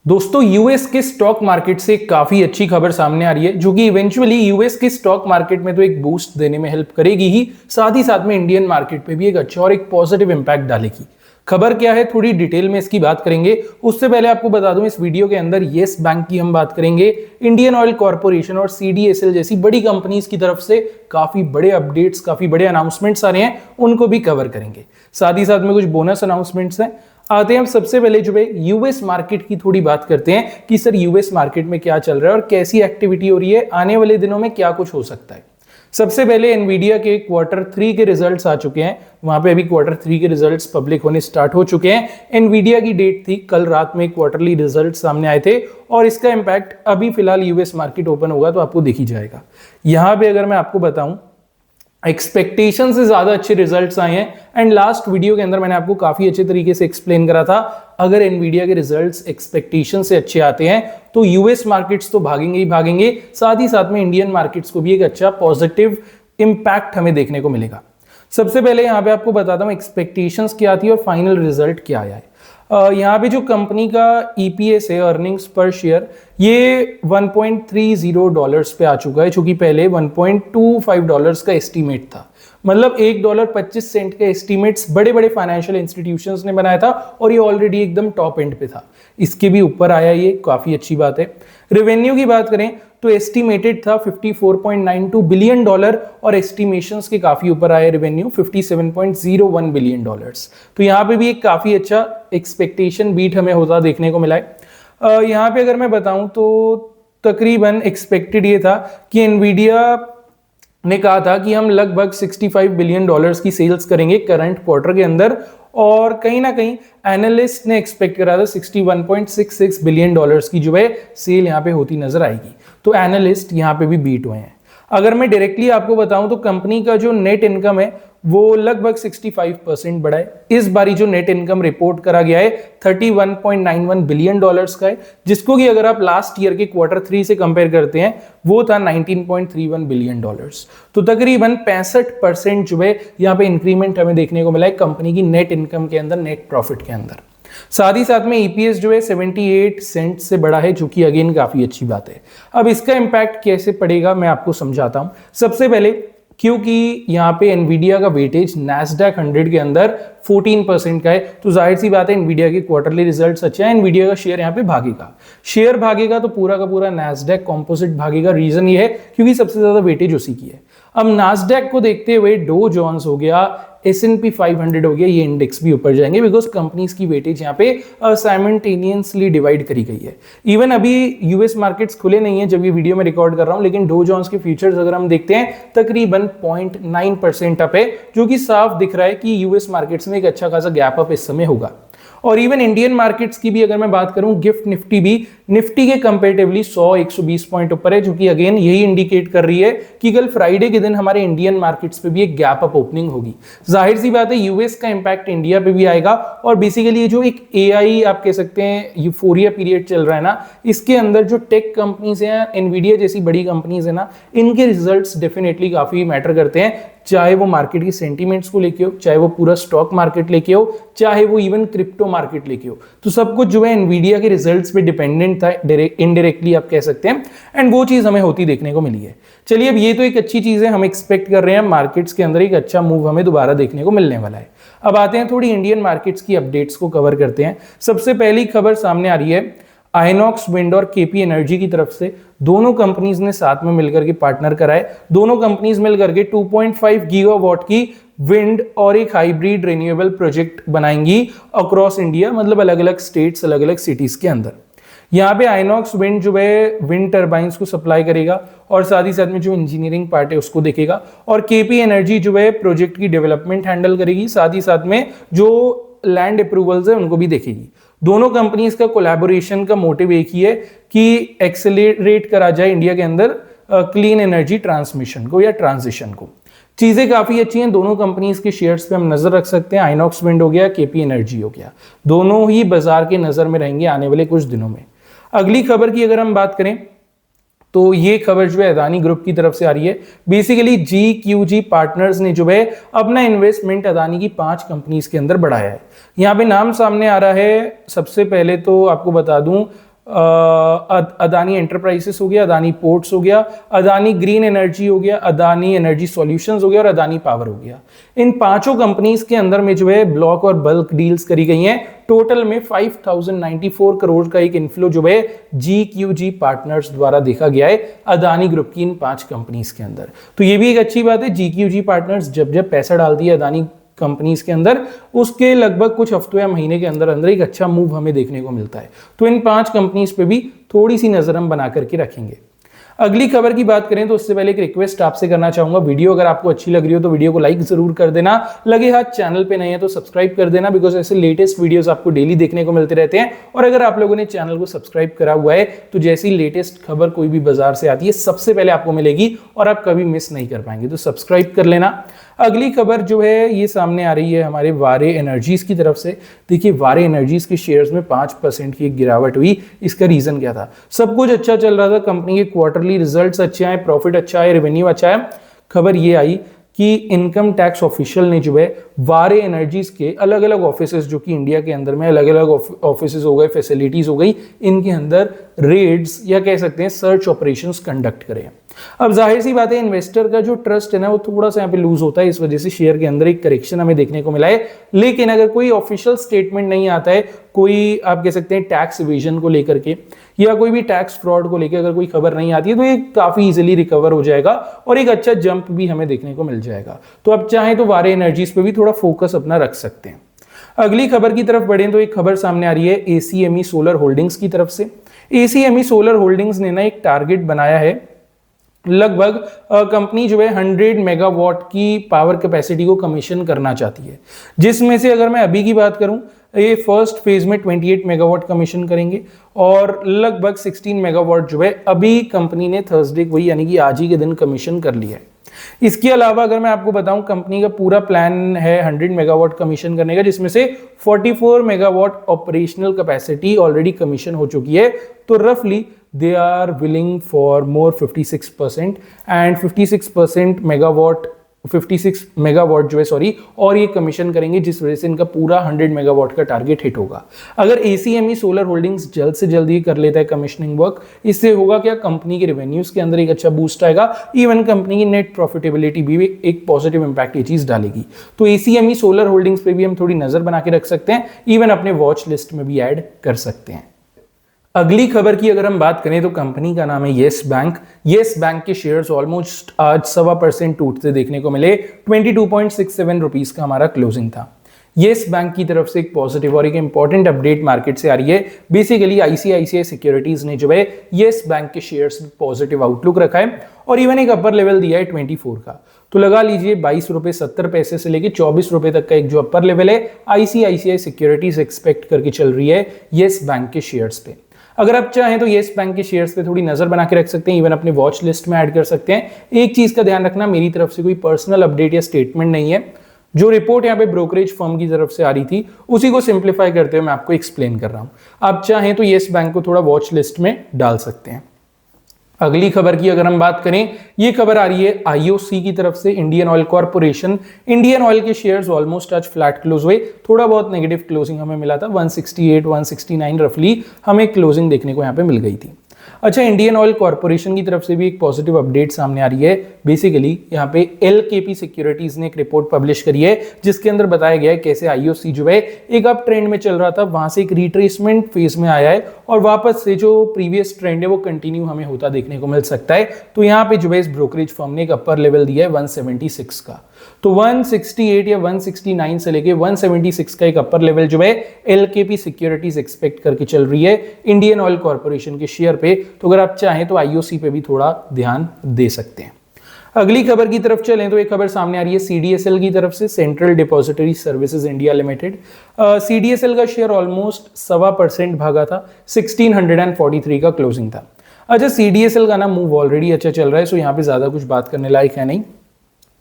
दोस्तों यूएस के stock market से काफी अच्छी खबर सामने आ रही है जो कि इवेंचुअली यूएस के स्टॉक मार्केट में तो एक बूस्ट देने में हेल्प करेगी ही साथ में इंडियन मार्केट पे भी एक अच्छा और एक पॉजिटिव इंपैक्ट डालेगी। खबर क्या है थोड़ी डिटेल में इसकी बात करेंगे। उससे पहले आपको बता दूं इस वीडियो के अंदर येस बैंक की हम बात करेंगे, इंडियन ऑयल कॉर्पोरेशन और सीडीएसएल जैसी बड़ी कंपनीज की तरफ से काफी बड़े अपडेट्स, काफी बड़े अनाउंसमेंट्स आ रहे हैं, उनको भी कवर करेंगे। साथ में कुछ बोनस अनाउंसमेंट्स हैं। आते हैं हम सबसे पहले जो है यूएस मार्केट की थोड़ी बात करते हैं कि सर यूएस मार्केट में क्या चल रहा है और कैसी एक्टिविटी हो रही है, आने वाले दिनों में क्या कुछ हो सकता है। सबसे पहले एनवीडिया के Q3 के रिजल्ट्स आ चुके हैं, वहां पे अभी Q3 के रिजल्ट्स पब्लिक होने स्टार्ट हो चुके हैं। एनवीडिया की डेट थी कल रात में, क्वार्टरली रिजल्ट्स सामने आए थे और इसका इंपैक्ट अभी फिलहाल यूएस मार्केट ओपन होगा तो आपको दिख ही जाएगा। यहां पे अगर मैं आपको बताऊं एक्सपेक्टेशन से ज्यादा अच्छे रिजल्ट्स आए हैं एंड लास्ट वीडियो के अंदर मैंने आपको काफी अच्छे तरीके से एक्सप्लेन करा था, अगर एनवीडिया के रिजल्ट्स एक्सपेक्टेशन से अच्छे आते हैं तो यूएस मार्केट्स तो भागेंगे ही भागेंगे, साथ में इंडियन मार्केट्स को भी एक अच्छा पॉजिटिव इंपैक्ट हमें देखने को मिलेगा। सबसे पहले यहां पे आपको बताता हूं एक्सपेक्टेशंस क्या थी और फाइनल रिजल्ट क्या आया है। यहाँ पे जो कंपनी का ईपीएस है, अर्निंग्स पर शेयर, ये $1.30 पे आ चुका है, जो कि पहले $1.25 का एस्टीमेट था। मतलब $1.25 का एस्टीमेट्स बड़े बड़े फाइनेंशियल इंस्टीट्यूशंस ने बनाया था और ये ऑलरेडी एकदम टॉप एंड पे था, इसके भी ऊपर आया, ये काफी अच्छी बात है। रेवेन्यू की बात करें तो एस्टिमेटेड था $54.92 बिलियन और एस्टिमेशंस के काफी ऊपर आया रेवेन्यू $57.01 बिलियन। तो यहाँ पे भी एक काफी अच्छा एक्सपेक्टेशन बीट हमें होता देखने को मिला है। यहाँ पे अगर मैं बताऊं तो तकरीबन एक्सपेक्टेड ये था कि एनवीडिया ने कहा था कि हम लगभग $65 बिलियन की सेल्स करेंगे करंट क्वार्टर के अंदर, और कहीं ना कहीं एनालिस्ट ने एक्सपेक्ट करा था $61.66 बिलियन की जो है सेल यहाँ पे होती नजर आएगी। तो एनालिस्ट यहाँ पे भी बीट हुए हैं। अगर मैं डायरेक्टली आपको बताऊं तो कंपनी का जो नेट इनकम है वो लगभग 65% बढ़ा है। इस बारी जो नेट इनकम रिपोर्ट करा गया है $31.91 बिलियन का है, जिसको कि अगर आप लास्ट ईयर के Q3 से कंपेयर करते हैं वो था $19.31 बिलियन। तो तकरीबन 65% जो है यहाँ पे इंक्रीमेंट हमें देखने को मिला है कंपनी की नेट इनकम के अंदर, नेट प्रॉफिट के अंदर। साथ में ईपीएस जो है 78 सेंट से बढ़ा है, जो कि अगेन काफी अच्छी बात है। अब इसका इंपैक्ट कैसे पड़ेगा मैं आपको समझाता हूं। सबसे पहले क्योंकि यहाँ पे एनवीडिया का वेटेज नैस्डैक 100 के अंदर 14% का है, तो जाहिर सी बात है एनवीडिया के क्वार्टरली रिजल्ट्स अच्छे हैं, एनवीडिया का शेयर यहाँ पे भागेगा। शेयर भागेगा तो पूरा का पूरा नैस्डैक कॉम्पोजिट भागेगा। रीजन ये है क्योंकि सबसे ज्यादा वेटेज उसी की है। अब नैस्डैक को देखते हुए डो जोन्स हो गया, S&P 500 हो गया, ये इंडेक्स भी ऊपर जाएंगे बिकॉज कंपनीज की वेटेज यहाँ पे साइमल्टेनियसली डिवाइड करी गई है। इवन अभी यूएस मार्केट्स खुले नहीं है जब ये वीडियो में रिकॉर्ड कर रहा हूं, लेकिन डो जोन्स के फ्यूचर्स अगर हम देखते हैं तकरीबन 0.9% अप है, जो कि साफ दिख रहा है कि यूएस मार्केट्स में एक अच्छा खासा गैप अप इस समय होगा। और इवन इंडियन मार्केट्स की भी अगर मैं बात करूं, गिफ्ट निफ्टी भी निफ्टी के कंपैरेटिवली 100-120 पॉइंट ऊपर है, जो कि अगेन यही इंडिकेट कर रही है कि कल फ्राइडे के दिन हमारे इंडियन मार्केट्स पे भी एक गैप अप ओपनिंग होगी। जाहिर सी बात है यूएस का इंपैक्ट इंडिया पे भी आएगा और बेसिकली ये जो एक एआई आप कह सकते हैं यूफोरिया पीरियड चल रहा है ना, इसके अंदर जो टेक कंपनीज हैं, एनवीडिया जैसी बड़ी कंपनीज है ना, इनके रिजल्ट्स डेफिनेटली काफी मैटर करते हैं, चाहे वो मार्केट की सेंटीमेंट्स को लेके हो, चाहे वो पूरा स्टॉक मार्केट लेके हो, चाहे वो इवन क्रिप्टो मार्केट लेके हो। तो सब कुछ जो है एनवीडिया के रिजल्ट्स पे डिपेंडेंट था, इनडायरेक्टली आप कह सकते हैं, एंड वो चीज हमें होती देखने को मिली है। चलिए अब ये तो एक अच्छी चीज है, हम एक्सपेक्ट कर रहे हैं मार्केट्स के अंदर एक अच्छा मूव हमें दोबारा देखने को मिलने वाला है। अब आते हैं थोड़ी इंडियन मार्केट्स की अपडेट्स को कवर करते हैं। सबसे पहली खबर सामने आ रही है आइनॉक्स विंड और केपी एनर्जी की तरफ से। दोनों कंपनीज ने साथ में मिलकर के पार्टनर कराए, दोनों कंपनीज मिलकर के 2.5 गीगावाट की विंड और एक हाइब्रिड रिन्यूएबल प्रोजेक्ट बनाएंगी अक्रॉस इंडिया, मतलब अलग अलग स्टेट्स, अलग अलग सिटीज के अंदर। यहाँ पे आइनॉक्स विंड जो है विंड टर्बाइंस को सप्लाई करेगा और साथ में जो इंजीनियरिंग पार्ट है उसको देखेगा, और केपी एनर्जी जो है प्रोजेक्ट की डेवलपमेंट हैंडल करेगी, साथ में जो लैंड अप्रूवल्स है उनको भी देखेगी। दोनों कंपनीज का कोलैबोरेशन का मोटिव एक ही है कि एक्सेलरेट करा जाए इंडिया के अंदर क्लीन एनर्जी ट्रांसमिशन को या ट्रांजिशन को। चीजें काफी अच्छी हैं, दोनों कंपनीज के शेयर्स पे हम नजर रख सकते हैं। आइनॉक्स विंड हो गया, केपी एनर्जी हो गया, दोनों ही बाजार के नजर में रहेंगे आने वाले कुछ दिनों में। अगली खबर की अगर हम बात करें तो ये खबर जो है अदानी ग्रुप की तरफ से आ रही है। बेसिकली GQG पार्टनर्स ने जो है अपना इन्वेस्टमेंट अदानी की 5 कंपनीज के अंदर बढ़ाया है। यहाँ पे नाम सामने आ रहा है, सबसे पहले तो आपको बता दूं अदानी एंटरप्राइजेस हो गया, अदानी पोर्ट्स हो गया, अदानी ग्रीन एनर्जी हो गया, अदानी एनर्जी सॉल्यूशंस हो गया और अदानी पावर हो गया। इन पांचों कंपनीज के अंदर में जो है ब्लॉक और बल्क डील्स करी गई हैं। टोटल में 5094 करोड़ का एक इनफ्लो जो है GQG पार्टनर्स द्वारा देखा गया है अदानी ग्रुप की इन 5 कंपनीज के अंदर। तो ये भी एक अच्छी बात है, GQG पार्टनर्स जब जब पैसा डालती है अदानी कंपनीज के अंदर, उसके लगभग कुछ हफ्तों या महीने के अंदर अंदर एक अच्छा मूव हमें देखने को मिलता है। तो इन 5 कंपनीज पे भी थोड़ी सी नजर हम बना करके रखेंगे। अगली खबर की बात करें तो उससे पहले एक रिक्वेस्ट आपसे करना चाहूंगा, वीडियो अगर आपको अच्छी लग रही हो तो वीडियो को लाइक जरूर कर देना, लगे हाथ चैनल पे नहीं है तो सब्सक्राइब कर देना, बिकॉज ऐसे लेटेस्ट वीडियोस आपको डेली देखने को मिलते रहते हैं। और अगर आप लोगों ने चैनल को सब्सक्राइब करा हुआ है तो जैसी लेटेस्ट खबर कोई भी बाजार से आती है सबसे पहले आपको मिलेगी और आप कभी मिस नहीं कर पाएंगे, तो सब्सक्राइब कर लेना। अगली खबर जो है ये सामने आ रही है हमारे वारे एनर्जीज की तरफ से। देखिए वारे एनर्जीज के शेयर्स में 5% की एक गिरावट हुई। इसका रीजन क्या था? सब कुछ अच्छा चल रहा था, कंपनी के क्वार्टरली रिजल्ट्स अच्छे आए, प्रॉफिट अच्छा है, रेवेन्यू अच्छा है। खबर ये आई कि इनकम टैक्स ऑफिशियल ने जो है वारे एनर्जीज के अलग अलग ऑफिसेस जो कि इंडिया के अंदर में अलग अलग ऑफिसेस हो गए, फैसिलिटीज हो गई, इनके अंदर रेड्स या कह सकते हैं सर्च ऑपरेशंस कंडक्ट करें। अब जाहिर सी बात है इन्वेस्टर का जो ट्रस्ट है ना वो थोड़ा सा यहाँ पे लूज होता है, इस वजह से शेयर के अंदर एक करेक्शन हमें देखने को मिला है। लेकिन अगर कोई ऑफिशियल स्टेटमेंट नहीं आता है, कोई आप कह सकते हैं टैक्स इवेजन को लेकर के या कोई भी टैक्स फ्रॉड को लेकर अगर कोई खबर नहीं आती है तो ये काफी इजीली रिकवर हो जाएगा और एक अच्छा जंप भी हमें देखने को मिल जाएगा। तो अब चाहें तो वारे एनर्जीज पे भी थोड़ा फोकस अपना रख सकते हैं। अगली खबर की तरफ बढ़ें तो एक खबर सामने आ रही है ACME सोलर होल्डिंग्स की तरफ से। ACME सोलर होल्डिंग्स ने ना एक टारगेट बनाया है, लगभग कंपनी जो है 100 मेगावाट की पावर कैपेसिटी को कमीशन करना चाहती है, जिसमें से अगर मैं अभी की बात करूं ये फर्स्ट फेज में 28 मेगावाट कमीशन करेंगे और लगभग 16 मेगावाट जो है अभी कंपनी ने थर्सडे को यानी कि आज ही के दिन कमीशन कर लिया है। इसके अलावा अगर मैं आपको बताऊं कंपनी का पूरा प्लान है 100 मेगावाट कमीशन करने का, जिसमें से 44 megawatt operational capacity already commission हो चुकी है। तो रफली they are willing for more 56% and 56% megawatt 56 megawatt जो है सॉरी और ये कमीशन करेंगे, जिस वजह से इनका पूरा 100 मेगावाट का टारगेट हिट होगा। अगर ACME सोलर होल्डिंग्स जल्द से जल्द ही कर लेता है कमीशनिंग वर्क, इससे होगा क्या कंपनी के रेवेन्यूज के अंदर एक अच्छा बूस्ट आएगा, इवन कंपनी की नेट प्रॉफिटेबिलिटी भी एक पॉजिटिव इंपैक्ट ये चीज डालेगी। तो ACME सोलर होल्डिंग्स पे भी हम थोड़ी नजर बना के रख सकते हैं, इवन अपने वॉच लिस्ट में भी ऐड कर सकते हैं। अगली खबर की अगर हम बात करें तो कंपनी का नाम है येस बैंक। येस बैंक के शेयर्स ऑलमोस्ट आज 1.25% टूटते देखने को मिले। 22.67 रुपीज का हमारा क्लोजिंग था। येस बैंक की तरफ से एक पॉजिटिव और एक इंपॉर्टेंट अपडेट मार्केट से आ रही है। बेसिकली ICICI सिक्योरिटीज ने जो है येस बैंक के शेयर्स में पॉजिटिव आउटलुक रखा है और इवन एक अपर लेवल दिया है 24 का। तो लगा लीजिए 22.70 से लेके 24 रुपए तक का एक जो अपर लेवल है ICICI सिक्योरिटीज एक्सपेक्ट करके चल रही है येस बैंक के शेयर्स पे। अगर आप चाहें तो येस बैंक के शेयर्स पे थोड़ी नजर बना के रख सकते हैं, इवन अपने वॉच लिस्ट में ऐड कर सकते हैं। एक चीज का ध्यान रखना, मेरी तरफ से कोई पर्सनल अपडेट या स्टेटमेंट नहीं है। जो रिपोर्ट यहाँ पे ब्रोकरेज फर्म की तरफ से आ रही थी उसी को सिंप्लीफाई करते हुए मैं आपको एक्सप्लेन कर रहा हूं। आप चाहें तो येस बैंक को थोड़ा वॉच लिस्ट में डाल सकते हैं। अगली खबर की अगर हम बात करें, ये खबर आ रही है IOC की तरफ से, Indian oil corporation. Indian oil के शेयर्स ऑलमोस्ट आज फ्लैट क्लोज हुए, थोड़ा बहुत नेगेटिव क्लोजिंग हमें मिला था, 168 169 रफली हमें क्लोजिंग देखने को यहाँ पे मिल गई थी। अच्छा, इंडियन ऑयल कॉर्पोरेशन की तरफ से भी एक पॉजिटिव अपडेट सामने आ रही है। बेसिकली यहाँ पे LKP सिक्योरिटीज ने एक रिपोर्ट पब्लिश करी है जिसके अंदर बताया गया है कैसे IOC जो है एक अप ट्रेंड में चल रहा था, वहां से एक रिट्रेसमेंट फेज में आया है और वापस से जो प्रीवियस ट्रेंड है वो कंटिन्यू हमें होता देखने को मिल सकता है। तो यहाँ पे जो है इस ब्रोकरेज फर्म ने एक अपर लेवल दिया है 176 का। तो 168 या 169 से लेके 176 का एक अपर लेवल जो है LKP सिक्योरिटीज एक्सपेक्ट करके चल रही है इंडियन ऑयल कॉर्पोरेशन के शेयर पे। तो अगर आप चाहें तो IOC पे भी थोड़ा ध्यान दे सकते हैं। अगली खबर की तरफ चलें तो एक खबर सामने आ रही है CDSL की तरफ से, central depository services India limited. CDSL का शेयर ऑलमोस्ट 1.25% भागा था, 1643 का क्लोजिंग था। अच्छा, CDSL का ना मूव ऑलरेडी अच्छा चल रहा है, सो यहाँ पे ज्यादा कुछ बात करने लायक है नहीं।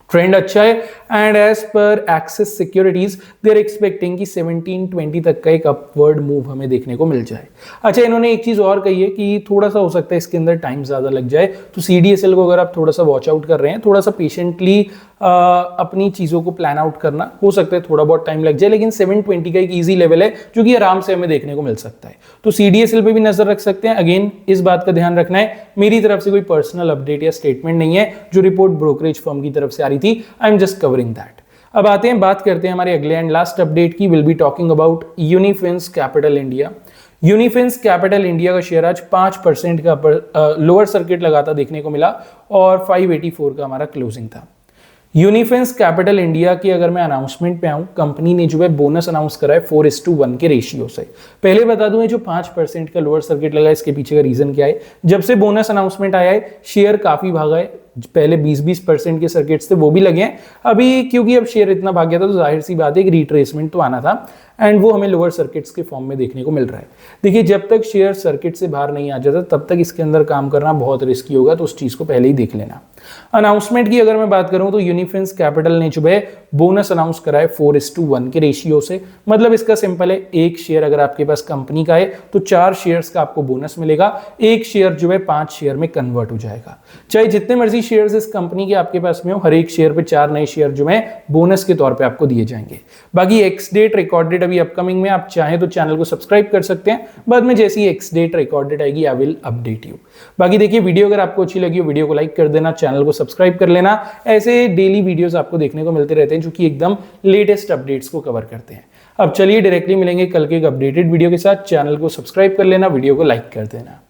ट्रेंड अच्छा है एंड एज पर Axis Securities they are expecting कि 1720 तक का एक अपवर्ड मूव हमें देखने को मिल जाए। अच्छा, इन्होंने एक चीज और कही है कि थोड़ा सा हो सकता है इसके अंदर टाइम ज्यादा लग जाए, तो सीडीएसएल को अगर आप थोड़ा सा वॉच आउट कर रहे हैं, थोड़ा सा पेशेंटली अपनी चीजों को प्लान आउट करना, हो सकता है थोड़ा बहुत टाइम लग जाए, लेकिन 720 का एक ईजी लेवल है जो कि आराम से हमें देखने को मिल सकता है। तो सीडीएसएल पे भी नजर रख सकते हैं। अगेन इस बात का ध्यान रखना है, मेरी तरफ से कोई पर्सनल अपडेट या स्टेटमेंट नहीं है, जो रिपोर्ट ब्रोकरेज फर्म की तरफ से आ रही थी, I am just covering that. अब आते हैं, बात करते हैं हमारे अगले एंड लास्ट अपडेट की। Will be talking about Unifinz Capital India. Unifinz Capital India का शेयर आज 5% का लोअर सर्किट लगाता देखने को मिला और 584 का हमारा क्लोजिंग था। यूनिफिन्स कैपिटल इंडिया की अगर मैं अनाउंसमेंट पे आऊं, कंपनी ने जो है बोनस अनाउंस करा है 4:1 के रेशियो से। पहले बता दूं, ये जो 5% का लोअर सर्किट लगा है, इसके पीछे का रीजन क्या है? जब से बोनस अनाउंसमेंट आया है, शेयर काफी भागा है। पहले 20% के सर्किट्स थे, वो भी लगे हैं। अभी क्योंकि अब शेयर इतना भाग गया था, तो जाहिर सी बात है एक रिट्रेसमेंट तो आना था, एंड वो हमें लोअर सर्किट्स के फॉर्म में देखने को मिल रहा है। देखिए, जब तक शेयर सर्किट से बाहर नहीं आ जाता, तब तक इसके अंदर काम करना बहुत रिस्की होगा, तो उस चीज को पहले ही देख लेना। अनाउंसमेंट की अगर मैं बात करूं, तो यूनिफिन्स कैपिटल ने जो है बोनस अनाउंस करा है 4:1 के रेशियो से। मतलब इसका सिंपल है, एक शेयर अगर आपके पास कंपनी का है तो 4 शेयर्स का आपको बोनस मिलेगा, एक शेयर जो है 5 शेयर में कन्वर्ट हो जाएगा। चाहे जितने मर्जी शेयर्स इस कंपनी के आपके पास में हो, हर एक शेयर पे 4 नए शेयर जो है बोनस के तौर पे आपको दिए जाएंगे। बाकी एक्स डेट, रिकॉर्ड डेट अभी अपकमिंग में, आप चाहें तो चैनल को सब्सक्राइब कर सकते हैं। बाद में जैसी एक्स डेट, रिकॉर्ड डेट आएगी, आई विल अपडेट यू। बाकी देखिए, वीडियो अगर आपको अच्छी लगी हो, वीडियो को लाइक कर देना, चैनल को सब्सक्राइब कर लेना। ऐसे डेली वीडियोस आपको देखने को मिलते रहते हैं जो कि एकदम लेटेस्ट अपडेट्स को कवर करते हैं। अब चलिए डायरेक्टली मिलेंगे कल के एक अपडेटेड वीडियो के साथ। चैनल को सब्सक्राइब कर लेना, वीडियो को लाइक कर देना।